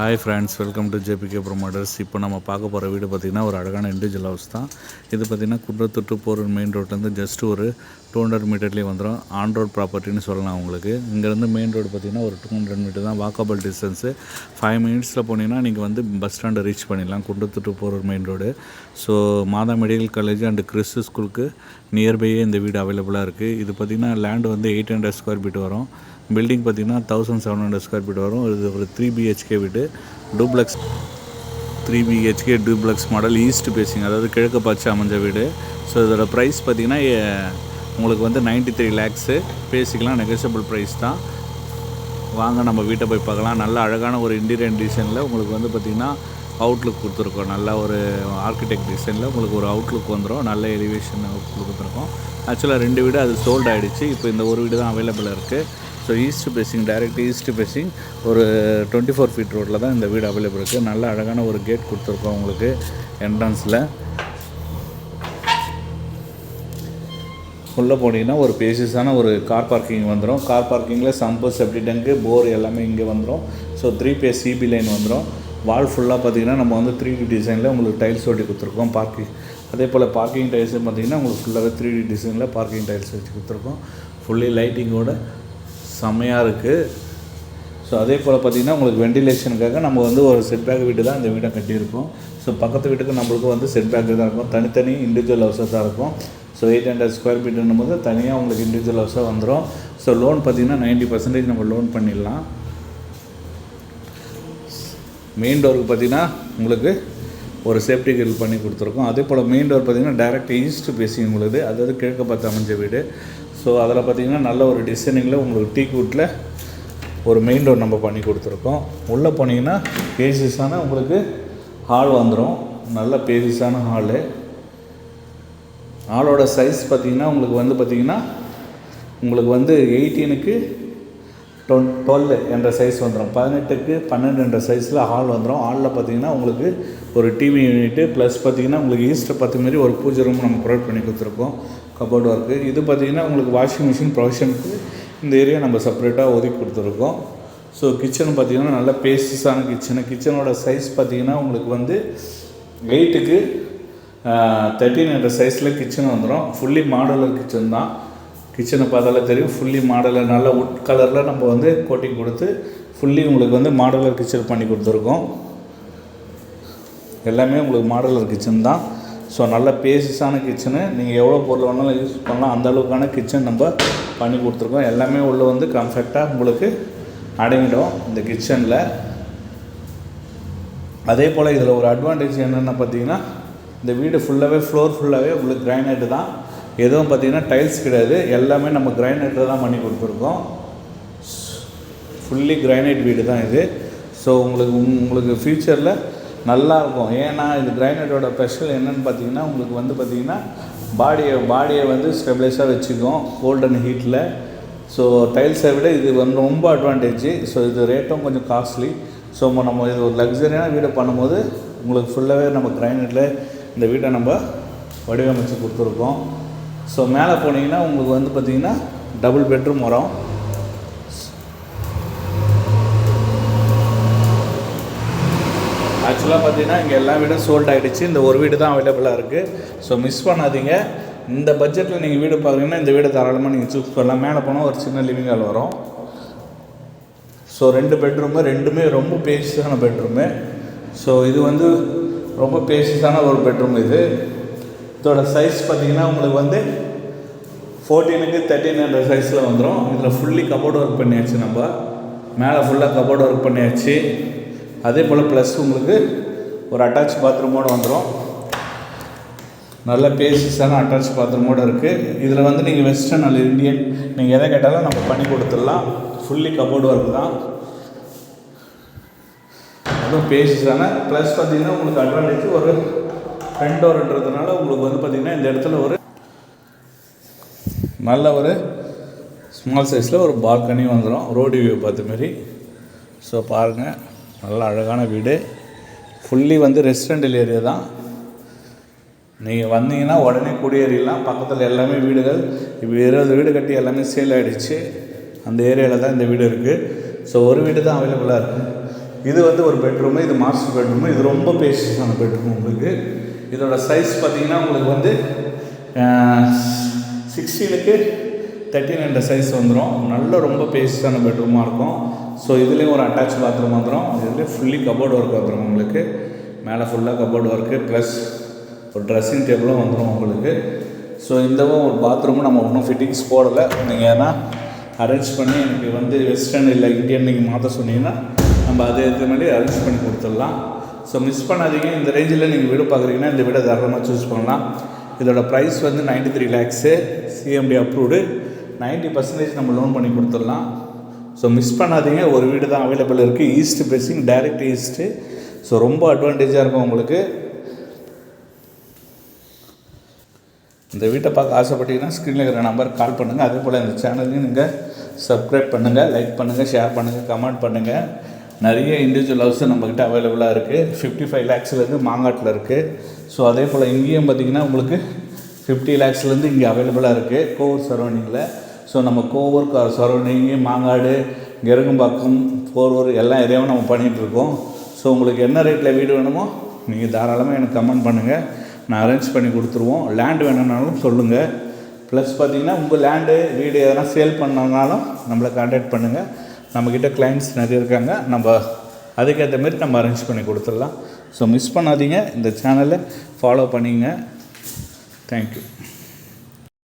Hi friends, welcome to JBK promoters. இப்போ நம்ம பார்க்க போகிற வீடு பார்த்திங்கன்னா ஒரு அழகான இண்டிவிஜுவல் ஹவுஸ் தான். இது பார்த்திங்கன்னா குன்றத்தூர் போகிற மெயின் ரோட்லேருந்து ஜஸ்ட் ஒரு 200 மீட்டர்லேயே வந்துடும். ஆன் ரோட் ப்ராப்பர்ட்டின்னு சொல்லலாம் உங்களுக்கு. இங்கேருந்து மெயின் ரோடு பார்த்திங்கன்னா ஒரு 200 மீட்டர் தான் வாக்கபிள் டிஸ்டன்ஸு. 5 மினிட்ஸில் போனீங்கன்னா நீங்கள் வந்து பஸ் ஸ்டாண்டை ரீச் பண்ணிடலாம். குன்றத்தூர் போகிற main road. So Mata medical college and Chris ஸ்கூலுக்கு நியர்பையே இந்த வீடு அவைலபிளாக இருக்குது. இது பார்த்திங்கன்னா லேண்டு வந்து 800 ஸ்கொயர் ஃபீட் வரும். பில்டிங் பார்த்திங்கன்னா 1700 ஸ்கொயர் ஃபீட் வரும். இது ஒரு 3 BHK வீடு, duplex 3 BHK duplex model, east facing, அதாவது கிழக்கு பார்த்து அமைஞ்ச வீடு. ஸோ இதோட ப்ரைஸ் பார்த்திங்கன்னா உங்களுக்கு வந்து 93 lakhs. பேசிக்கலாம், நெகோஷியபிள் ப்ரைஸ் தான். வாங்க நம்ம வீட்டை போய் பார்க்கலாம். நல்ல அழகான ஒரு இன்டீரியர் டிசைனில் உங்களுக்கு வந்து பார்த்திங்கன்னா அவுட்லுக் கொடுத்துருக்கோம். நல்ல ஒரு ஆர்கிடெக்ட் டிசைனில் உங்களுக்கு ஒரு அவுட்லுக் வந்துடும். நல்ல எலிவேஷன் கொடுத்துருக்கோம். ஆக்சுவலாக 2 வீடு அது சோல்ட் ஆகிடுச்சு. இப்போ இந்த ஒரு வீடு தான் அவைலபிளாக இருக்குது. So east facing, direct east facing, ஒரு 24 ஃபீட் ரோட்டில் தான் இந்த வீடு அவைலபிள் இருக்குது. நல்ல அழகான ஒரு கேட் கொடுத்துருக்கோம் உங்களுக்கு என்ட்ரன்ஸில். உள்ளே போனீங்கன்னா ஒரு பேசியஸான ஒரு கார் பார்க்கிங் வந்துடும். கார் பார்க்கிங்கில் சம்பு, செப்டி டேங்கு, போர் எல்லாமே இங்கே வந்துடும். ஸோ 3 phase CB லைன் வந்துடும். வால் ஃபுல்லாக பார்த்திங்கன்னா நம்ம வந்து 3D டிசைனில் உங்களுக்கு டைல்ஸ் ஒட்டி கொடுத்துருக்கோம். பார்க்கிங் அதே போல் பார்க்கிங் டைல்ஸும் பார்த்திங்கன்னா உங்களுக்கு ஃபுல்லாகவே 3D டிசைனில் பார்க்கிங் டைல்ஸ் வச்சு கொடுத்துருக்கோம். ஃபுல்லி லைட்டிங்கோட செம்மையாக இருக்குது. ஸோ அதே போல் பார்த்திங்கன்னா உங்களுக்கு வெண்டிலேஷனுக்காக நம்ம வந்து ஒரு செட்பேக் வீடு தான் இந்த வீடை கட்டியிருக்கோம். ஸோ பக்கத்து வீட்டுக்கு நம்மளுக்கு வந்து செட்பேக் தான் இருக்கும். தனித்தனி இண்டிவிஜுவல் ஹவுஸாக தான் இருக்கும். ஸோ 800 ஸ்கொயர் ஃபீட்டுன்னும் போது தனியாக உங்களுக்கு இண்டிவிஜுவல் ஹவுஸாக வந்துடும். ஸோ லோன் பார்த்திங்கன்னா 90% நம்ம லோன் பண்ணிடலாம். மெயின் டோருக்கு பார்த்திங்கன்னா உங்களுக்கு ஒரு சேஃப்டி கிரில் பண்ணி கொடுத்துருக்கோம். அதே போல் மெயின் டோர் பார்த்திங்கன்னா டைரக்ட் ஈஸ்ட் பேசிங் உங்களுக்கு, அதாவது கிழக்கு பார்த்து அமைஞ்ச வீடு. ஸோ அதில் பார்த்திங்கன்னா நல்ல ஒரு டிசைனிங்கில் உங்களுக்கு டீக்வுட்டில் ஒரு மெயின் டோர் நம்ம பண்ணி கொடுத்துருக்கோம். உள்ளே போனீங்கன்னா பேசிஸான உங்களுக்கு ஹால் வந்துடும். நல்ல பேசிஸான ஹாலு. ஹாலோட சைஸ் பார்த்திங்கன்னா உங்களுக்கு வந்து 18க்கு 12 என்ற சைஸ் வந்துடும். 18க்கு 12 என்ற சைஸில் ஹால் வந்துடும். ஹாலில் பார்த்திங்கன்னா உங்களுக்கு ஒரு டிவி யூனிட்டு ப்ளஸ் பார்த்திங்கன்னா உங்களுக்கு ஈஸ்ட்டை பார்த்த மாரி ஒரு பூஜை ரூம் நம்ம ப்ரொவைட் பண்ணி கொடுத்துருக்கோம். Cupboard work. இது பார்த்திங்கன்னா உங்களுக்கு வாஷிங் மிஷின் ப்ரொவிஷனுக்கு இந்த ஏரியா நம்ம செப்பரேட்டாக ஒதுக்கி கொடுத்துருக்கோம். ஸோ கிச்சன் பார்த்திங்கன்னா நல்ல பேசிஸான கிச்சனோட சைஸ் பார்த்திங்கன்னா உங்களுக்கு வந்து 8க்கு 13 என்ற சைஸில் கிச்சன் வந்துடும். ஃபுல்லி மாடலர் கிச்சன் தான். கிச்சனை பார்த்தாலே தெரியும், ஃபுல்லி மாடலர், நல்ல வுட் கலரில் நம்ம வந்து கோட்டிங் கொடுத்து ஃபுல்லி உங்களுக்கு வந்து மாடலர் கிச்சன் பண்ணி கொடுத்துருக்கோம். எல்லாமே உங்களுக்கு மாடலர் கிச்சன் தான். ஸோ நல்ல பேசிஸான கிச்சனு. நீங்கள் எவ்வளோ பொருள் வேணாலும் யூஸ் பண்ணலாம், அந்த அளவுக்கான கிச்சன் நம்ம பண்ணி கொடுத்துருக்கோம். எல்லாமே உள்ளே வந்து கம்ஃபர்ட்டாக உங்களுக்கு அடங்கிடும் இந்த கிச்சனில். அதே போல் இதில் ஒரு அட்வான்டேஜ் என்னென்னு பார்த்தீங்கன்னா, இந்த வீடு ஃபுல்லாகவே ஃப்ளோர் ஃபுல்லாகவே உங்களுக்கு கிரைனைட்டு தான். எதுவும் பார்த்திங்கன்னா டைல்ஸ் கிடையாது. எல்லாமே நம்ம கிரைனைட்டில் தான் பண்ணி கொடுத்துருக்கோம். ஃபுல்லி கிரைனைட் வீடு தான் இது. ஸோ உங்களுக்கு ஃப்யூச்சரில் நல்லாயிருக்கும். ஏன்னா இது கிரைனைட்டோட ஸ்பெஷல் என்னென்னு பார்த்தீங்கன்னா, உங்களுக்கு வந்து பார்த்திங்கன்னா பாடியை வந்து ஸ்டெபிளைஸாக வச்சுக்கும் கோல்டன் ஹீட்டில். ஸோ டைல்ஸை விட இது வந்து ரொம்ப அட்வான்டேஜ். ஸோ இது ரேட்டும் கொஞ்சம் காஸ்ட்லி. ஸோ நம்ம இது ஒரு லக்ஸரியான வீடை பண்ணும்போது உங்களுக்கு ஃபுல்லாகவே நம்ம கிரைனைட்டில் இந்த வீட்டை நம்ம வடிவமைச்சு கொடுத்துருக்கோம். ஸோ மேலே போனீங்கன்னா உங்களுக்கு வந்து பார்த்திங்கன்னா டபுள் பெட்ரூம் வரும். ஆக்சுவலாக பார்த்திங்கன்னா இங்கே எல்லா வீடும் சோல்ட் ஆகிடுச்சு. இந்த ஒரு வீடு தான் அவைலபிளாக இருக்குது. ஸோ மிஸ் பண்ணாதீங்க. இந்த பட்ஜெட்டில் நீங்கள் வீடு பார்க்குறீங்கன்னா இந்த வீடை தாராளமாக நீங்கள் சூஸ் பண்ணலாம். மேலே போனால் ஒரு சின்ன லிவிங் ஹால் வரும். ஸோ 2 பெட்ரூமு, ரெண்டுமே ரொம்ப பேசிஸான பெட்ரூமு. ஸோ இது வந்து ரொம்ப பேசிஸான ஒரு பெட்ரூம். இதோட சைஸ் பார்த்திங்கன்னா உங்களுக்கு வந்து 14க்கு 13 என்ற சைஸில் வந்துடும். இதில் ஃபுல்லி கபோர்டு ஒர்க் பண்ணியாச்சு. நம்ம மேலே ஃபுல்லாக கபோர்டு ஒர்க் பண்ணியாச்சு. அதே போல் ப்ளஸ் உங்களுக்கு ஒரு அட்டாச் பாத்ரூமோடு வந்துடும். நல்ல பேசிஸான அட்டாச் பாத்ரூமோடு இருக்குது. இதில் வந்து நீங்கள் வெஸ்டர்ன் அல்ல இந்தியன் நீங்கள் எதை கேட்டாலும் நம்ம பண்ணி கொடுத்துடலாம். ஃபுல்லி கபோர்டு ஒர்க் தான். அதுவும் பேசிஸான ப்ளஸ் பார்த்திங்கன்னா உங்களுக்கு அட்வான்டேஜ் ஒரு ஃப்ரண்ட் டோர்ன்றதுனால உங்களுக்கு வந்து பார்த்திங்கன்னா இந்த இடத்துல ஒரு நல்ல ஒரு ஸ்மால் சைஸில் ஒரு பால்கனி வந்துடும், ரோடு வியூ பார்த்த மாரி. ஸோ பாருங்கள், நல்ல அழகான வீடு. ஃபுல்லி வந்து ரெசிடென்டல் ஏரியா தான். நீங்கள் வந்தீங்கன்னா உடனே குடியேறிடலாம். பக்கத்தில் எல்லாமே வீடுகள், இப்போ 20 வீடு கட்டி எல்லாமே சேல் ஆகிடுச்சு. அந்த ஏரியாவில் தான் இந்த வீடு இருக்குது. ஸோ ஒரு வீடு தான் அவைலபிளாக இருக்குது. இது வந்து ஒரு பெட்ரூமு, இது மாஸ்டர் பெட்ரூமு. இது ரொம்ப பேஷியஸான பெட்ரூம் உங்களுக்கு. இதோட சைஸ் பார்த்திங்கன்னா உங்களுக்கு வந்து 16க்கு 13 என்ற சைஸ் வந்துடும். நல்ல ரொம்ப பேஷியஸான பெட்ரூமாக இருக்கும். ஸோ இதுலேயும் ஒரு அட்டாச் பாத்ரூம் வந்துடும். இதுலேயும் ஃபுல்லி கபோர்டு ஒர்க் வந்துடும் உங்களுக்கு. மேலே ஃபுல்லாக கபோர்டு ஒர்க்கு ப்ளஸ் ஒரு ட்ரெஸ்ஸிங் டேபிளும் வந்துடும் உங்களுக்கு. ஸோ இந்தவும் ஒரு பாத்ரூமும் நம்ம ஒன்றும் ஃபிட்டிங்ஸ் போடலை. நீங்கள் ஏன்னா அரேஞ்ச் பண்ணி எனக்கு வந்து வெஸ்டர்ன் இல்லை இந்தியன் நீங்கள் மாற்ற சொன்னீங்கன்னா நம்ம அதே ஏற்ற மாதிரி அரேஞ்ச் பண்ணி கொடுத்துடலாம். ஸோ மிஸ் பண்ணாதீங்க. இந்த ரேஞ்சில் நீங்கள் வீடு பார்க்குறீங்கன்னா இந்த வீடை தாராளமாக சூஸ் பண்ணலாம். இதோட ப்ரைஸ் வந்து 93 lakhs, சிஎம்டி அப்ரூவ்டு. 90% நம்ம லோன் பண்ணி கொடுத்துடலாம். ஸோ மிஸ் பண்ணாதீங்க. ஒரு வீடு தான் அவைலபிள் இருக்குது. East facing, direct east. So ரொம்ப அட்வான்டேஜாக இருக்கும் உங்களுக்கு. இந்த வீட்டை பார்க்க ஆசைப்பட்டீங்கன்னா ஸ்க்ரீனில் இருக்கிற நம்பருக்கு கால் பண்ணுங்கள். அதே போல் இந்த சேனலையும் நீங்கள் சப்ஸ்கிரைப் பண்ணுங்கள், லைக் பண்ணுங்கள், ஷேர் பண்ணுங்கள், கமெண்ட் பண்ணுங்கள். நிறைய இண்டிவிஜுவல் ஹவுஸு நம்மக்கிட்ட அவைலபிளாக இருக்குது. 55 lakhsலேருந்து மாங்காட்டில் இருக்குது. ஸோ அதே போல் இங்கேயும் பார்த்திங்கன்னா உங்களுக்கு 50 lakhsலேருந்து இங்கே அவைலபிளாக இருக்குது கோவூர் சரௌண்டிங்கில். ஸோ நம்ம கோவூர் சரௌண்டிங்கு, மாங்காடு, கெருகம்பாக்கம், போரூர் எல்லா ஏரியாவும் நம்ம பண்ணிகிட்ருக்கோம். ஸோ உங்களுக்கு என்ன ரேட்டில் வீடு வேணுமோ நீங்கள் தாராளமாக எனக்கு கமெண்ட் பண்ணுங்கள். நான் அரேஞ்ச் பண்ணி கொடுத்துருவோம். லேண்டு வேணும்னாலும் சொல்லுங்கள். ப்ளஸ் பார்த்திங்கன்னா உங்கள் லேண்டு வீடு எதனா சேல் பண்ணனாலும் நம்மளை கான்டாக்ட் பண்ணுங்கள். நம்மக்கிட்ட கிளைண்ட்ஸ் நிறைய இருக்காங்க. நம்ம அதுக்கேற்ற மாரி நம்ம அரேஞ்ச் பண்ணி கொடுத்துடலாம். ஸோ மிஸ் பண்ணாதீங்க. இந்த சேனலை ஃபாலோ பண்ணிங்க. தேங்க்யூ.